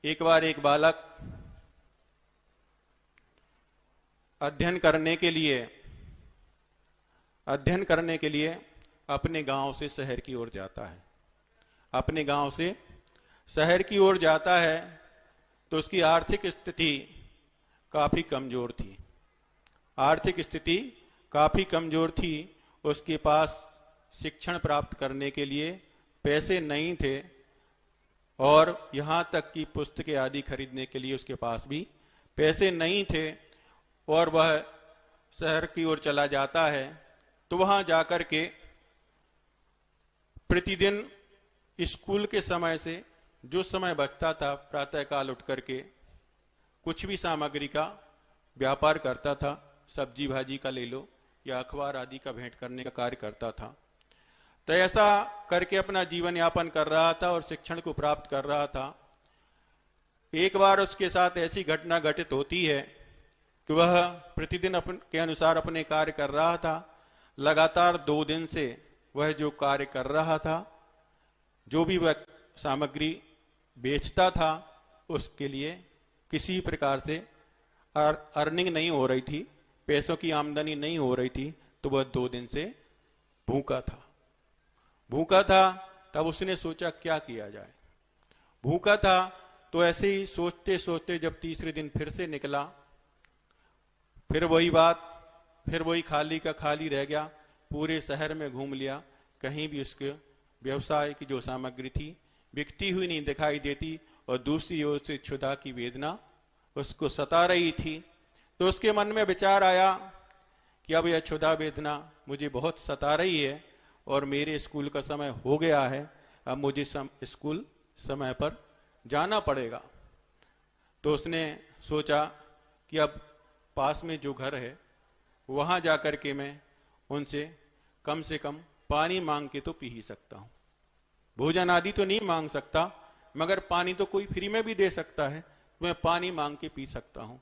एक बार एक बालक अध्ययन करने के लिए अपने गांव से शहर की ओर जाता है। अपने गांव से शहर की ओर जाता है तो उसकी आर्थिक स्थिति काफी कमजोर थी। आर्थिक स्थिति काफी कमजोर थी। उसके पास शिक्षण प्राप्त करने के लिए पैसे नहीं थे और यहां तक कि पुस्तकें आदि खरीदने के लिए उसके पास भी पैसे नहीं थे और वह शहर की ओर चला जाता है। तो वहां जाकर के प्रतिदिन स्कूल के समय से जो समय बचता था प्रातःकाल उठ करके कुछ भी सामग्री का व्यापार करता था। सब्जी भाजी का ले लो या अखबार आदि का भेंट करने का कार्य करता था। तो ऐसा करके अपना जीवन यापन कर रहा था और शिक्षण को प्राप्त कर रहा था। एक बार उसके साथ ऐसी घटना घटित होती है कि वह प्रतिदिन के अनुसार अपने कार्य कर रहा था। लगातार 2 दिन से वह जो कार्य कर रहा था, जो भी वह सामग्री बेचता था, उसके लिए किसी प्रकार से अर्निंग नहीं हो रही थी, पैसों की आमदनी नहीं हो रही थी। तो वह 2 दिन से भूखा था। तब उसने सोचा क्या किया जाए। भूखा था तो ऐसे ही सोचते सोचते जब तीसरे दिन फिर से निकला, फिर वही बात, फिर वही खाली का खाली रह गया। पूरे शहर में घूम लिया, कहीं भी उसके व्यवसाय की जो सामग्री थी बिकती हुई नहीं दिखाई देती और दूसरी ओर से क्षुधा की वेदना उसको सता रही थी। तो उसके मन में विचार आया कि अब यह क्षुधा वेदना मुझे बहुत सता रही है और मेरे स्कूल का समय हो गया है, अब मुझे स्कूल समय पर जाना पड़ेगा। तो उसने सोचा कि अब पास में जो घर है वहां जाकर के मैं उनसे कम से कम पानी मांग के तो पी ही सकता हूं। भोजन आदि तो नहीं मांग सकता, मगर पानी तो कोई फ्री में भी दे सकता है, मैं पानी मांग के पी सकता हूं।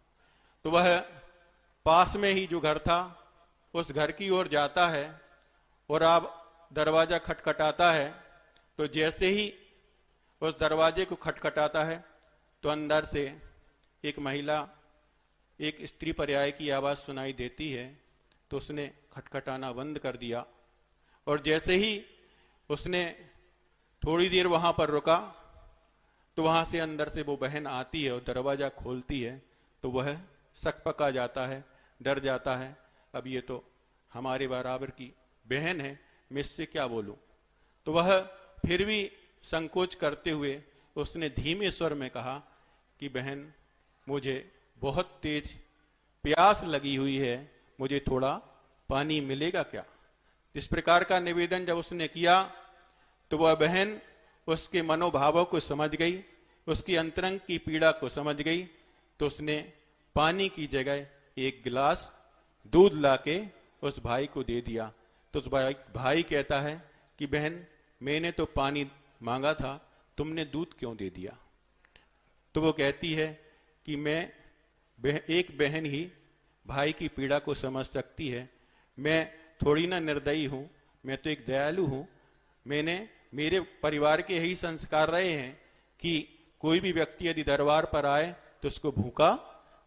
तो वह पास में ही जो घर था उस घर की ओर जाता है और अब दरवाजा खटखटाता है। तो जैसे ही उस दरवाजे को खटखटाता है तो अंदर से एक महिला, एक स्त्री पर्याय की आवाज सुनाई देती है। तो उसने खटखटाना बंद कर दिया और जैसे ही उसने थोड़ी देर वहां पर रुका तो वहां से अंदर से वो बहन आती है और दरवाजा खोलती है। तो वह सकपका जाता है, डर जाता है, अब ये तो हमारे बराबर की बहन है, मैं इससे क्या बोलूं। तो वह फिर भी संकोच करते हुए उसने धीमे स्वर में कहा कि बहन, मुझे बहुत तेज प्यास लगी हुई है, मुझे थोड़ा पानी मिलेगा क्या। इस प्रकार का निवेदन जब उसने किया तो वह बहन उसके मनोभावों को समझ गई, उसकी अंतरंग की पीड़ा को समझ गई। तो उसने पानी की जगह एक गिलास दूध लाके उस भाई को दे दिया। तो उस भाई कहता है कि बहन, मैंने तो पानी मांगा था, तुमने दूध क्यों दे दिया। तो वो कहती है कि एक बहन ही भाई की पीड़ा को समझ सकती है, मैं थोड़ी ना निर्दयी हूं, मैं तो एक दयालु हूं। मेरे परिवार के यही संस्कार रहे हैं कि कोई भी व्यक्ति यदि दरबार पर आए तो उसको भूखा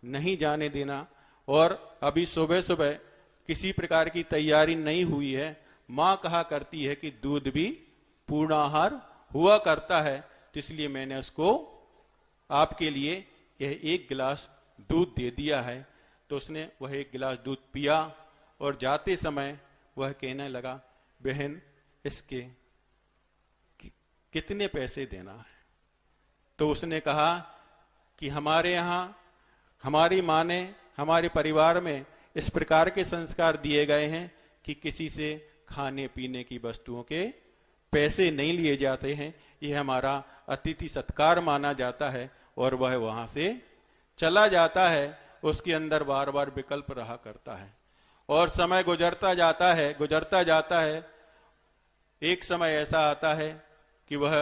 नहीं जाने देना। और अभी सुबह सुबह किसी प्रकार की तैयारी नहीं हुई है, मां कहा करती है कि दूध भी पूर्ण आहार हुआ करता है, तो इसलिए मैंने उसको आपके लिए यह एक गिलास दूध दे दिया है। तो उसने वह एक गिलास दूध पिया और जाते समय वह कहने लगा, बहन, इसके कितने पैसे देना है। तो उसने कहा कि हमारे यहां हमारी मां ने हमारे परिवार में इस प्रकार के संस्कार दिए गए हैं कि किसी से खाने पीने की वस्तुओं के पैसे नहीं लिए जाते हैं, यह हमारा अतिथि सत्कार माना जाता है। और वह वहां से चला जाता है, उसके अंदर बार बार विकल्प रहा करता है और समय गुजरता जाता है। एक समय ऐसा आता है कि वह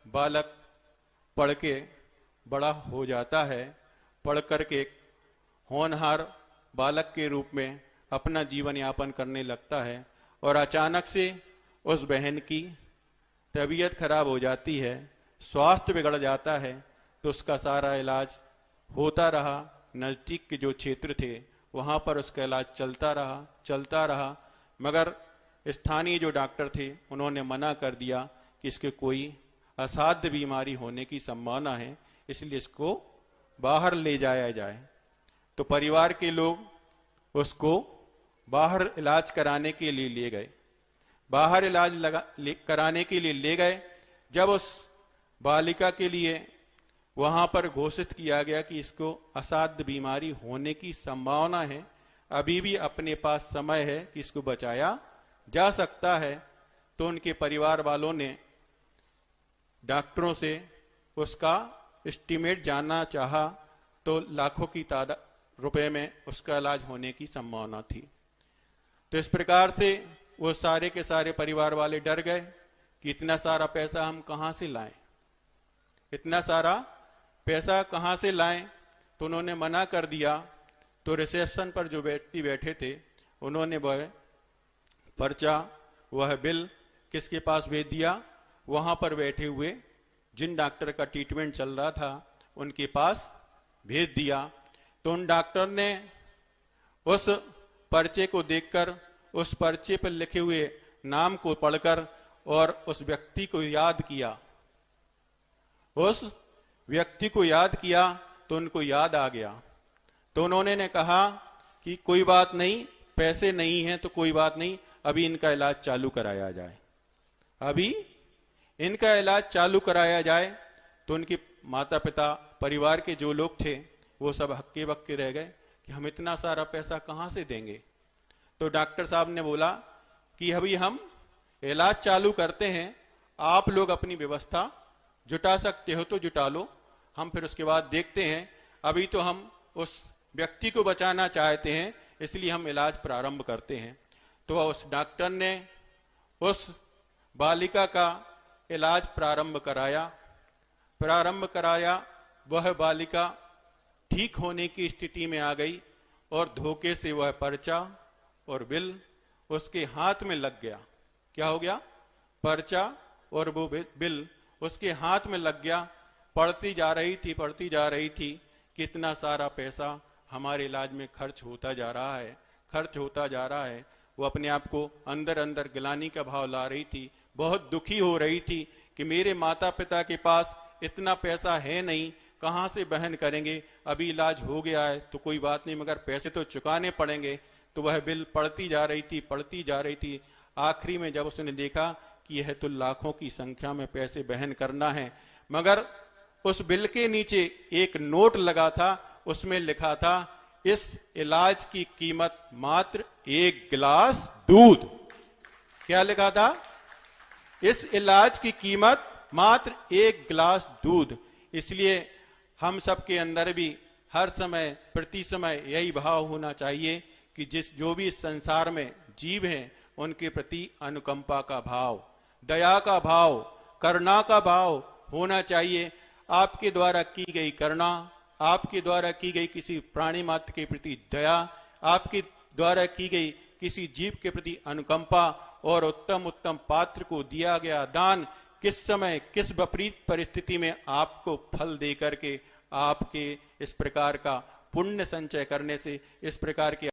बालक पढ़ के बड़ा हो जाता है, पढ़ करके होनहार बालक के रूप में अपना जीवन यापन करने लगता है और अचानक से उस बहन की तबीयत खराब हो जाती है, स्वास्थ्य बिगड़ जाता है, तो उसका सारा इलाज होता रहा। नजदीक के जो क्षेत्र थे वहां पर उसका इलाज चलता रहा, मगर स्थानीय जो डॉक्टर थे उन्होंने मना कर दिया कि इसके कोई असाध्य बीमारी होने की संभावना है, इसलिए इसको बाहर ले जाया जाए। तो परिवार के लोग उसको बाहर इलाज कराने के लिए ले गए। बाहर इलाज कराने के लिए ले गए। जब उस बालिका के लिए वहां पर घोषित किया गया कि इसको असाध्य बीमारी होने की संभावना है, अभी भी अपने पास समय है कि इसको बचाया जा सकता है, तो उनके परिवार वालों ने डॉक्टरों से उसका एस्टीमेट जानना चाहा, तो लाखों की तादाद रुपए में उसका इलाज होने की संभावना थी। तो इस प्रकार से वो सारे के सारे परिवार वाले डर गए कि इतना सारा पैसा हम कहां से लाएं, इतना सारा पैसा कहां से लाएं। तो उन्होंने मना कर दिया। तो रिसेप्शन पर जो व्यक्ति बैठे थे उन्होंने वह पर्चा, वह बिल किसके पास भेज दिया, वहां पर बैठे हुए जिन डॉक्टर का ट्रीटमेंट चल रहा था उनके पास भेज दिया। तो उन डॉक्टर ने उस पर्चे को देखकर, उस पर्चे पर लिखे हुए नाम को पढ़कर और उस व्यक्ति को याद किया, उस व्यक्ति को याद किया, तो उनको याद आ गया। तो उन्होंने ने कहा कि कोई बात नहीं, पैसे नहीं हैं तो कोई बात नहीं, अभी इनका इलाज चालू कराया जाए, अभी इनका इलाज चालू कराया जाए। तो उनके माता पिता, परिवार के जो लोग थे वो सब हक्के बक्के रह गए कि हम इतना सारा पैसा कहां से देंगे। तो डॉक्टर साहब ने बोला कि अभी हम इलाज चालू करते हैं, आप लोग अपनी व्यवस्था जुटा सकते हो तो जुटा लो, हम फिर उसके बाद देखते हैं। अभी तो हम उस व्यक्ति को बचाना चाहते हैं, इसलिए हम इलाज प्रारंभ करते हैं। तो उस डॉक्टर ने उस बालिका का इलाज प्रारंभ कराया। वह बालिका ठीक होने की स्थिति में आ गई और धोखे से वह पर्चा और बिल उसके हाथ में लग गया। क्या हो गया? पर्चा और वो बिल उसके हाथ में लग गया। पढ़ती जा रही थी कितना सारा पैसा हमारे इलाज में खर्च होता जा रहा है। वो अपने आप को अंदर अंदर गिलानी का भाव ला रही थी, बहुत दुखी हो रही थी कि मेरे माता पिता के पास इतना पैसा है नहीं, कहां से बहन करेंगे, अभी इलाज हो गया है तो कोई बात नहीं, मगर पैसे तो चुकाने पड़ेंगे। तो वह बिल पढ़ती जा रही थी। आखिरी में जब उसने देखा कि यह तो लाखों की संख्या में पैसे बहन करना है, मगर उस बिल के नीचे एक नोट लगा था, उसमें लिखा था इस इलाज की कीमत मात्र 1 गिलास दूध। क्या लिखा था? इस इलाज की कीमत मात्र 1 गिलास दूध। इसलिए हम सबके अंदर भी हर समय प्रति समय यही भाव होना चाहिए कि जो भी इस संसार में जीव हैं उनके प्रति अनुकंपा का भाव, दया का भाव, करुणा का भाव होना चाहिए। आपके द्वारा की गई करुणा, आपके द्वारा की गई किसी प्राणी मात्र के प्रति दया, आपके द्वारा की गई किसी जीव के प्रति अनुकंपा और उत्तम उत्तम पात्र को दिया गया दान किस समय किस विपरीत परिस्थिति में आपको फल दे करके आपके इस प्रकार का पुण्य संचय करने से, इस प्रकार के